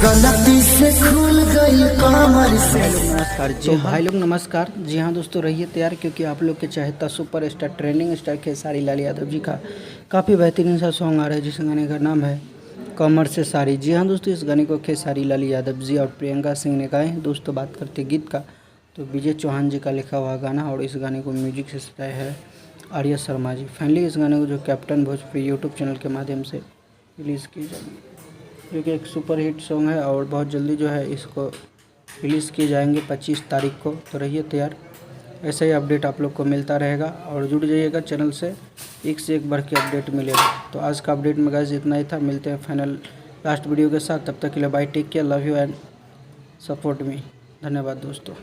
गलती से खुल गई कमर से। नमस्कार जी भाई लोग, नमस्कार जी हाँ दोस्तों, रहिए तैयार क्योंकि आप लोग के चाहता super star trending star Khesari Lal Yadav ji का काफ़ी बेहतरीन सा सॉन्ग आ रहा है जिस गाने का नाम है कमर से सारी। जी हाँ दोस्तों, इस गाने को खेसारी लाल यादव जी और प्रियंका सिंह ने गाए हैं। दोस्तों बात करते गीत का तो विजय चौहान जी का लिखा हुआ गाना और इस गाने को म्यूजिक से सजाया है आर्या शर्मा जी। फाइनली इस गाने को जो कैप्टन भोजपुरी यूट्यूब चैनल के माध्यम से रिलीज़ की जाएगी, जो कि एक सुपर हिट सॉन्ग है और बहुत जल्दी जो है इसको रिलीज़ किए जाएंगे 25 तारीख को। तो रहिए तैयार, ऐसा ही अपडेट आप लोग को मिलता रहेगा और जुड़ जाइएगा चैनल से, एक से एक बढ़ के अपडेट मिलेगा। तो आज का अपडेट में गाइस इतना ही था, मिलते हैं फाइनल लास्ट वीडियो के साथ। तब तक के लिए bye, take care, love you and support me. धन्यवाद दोस्तों।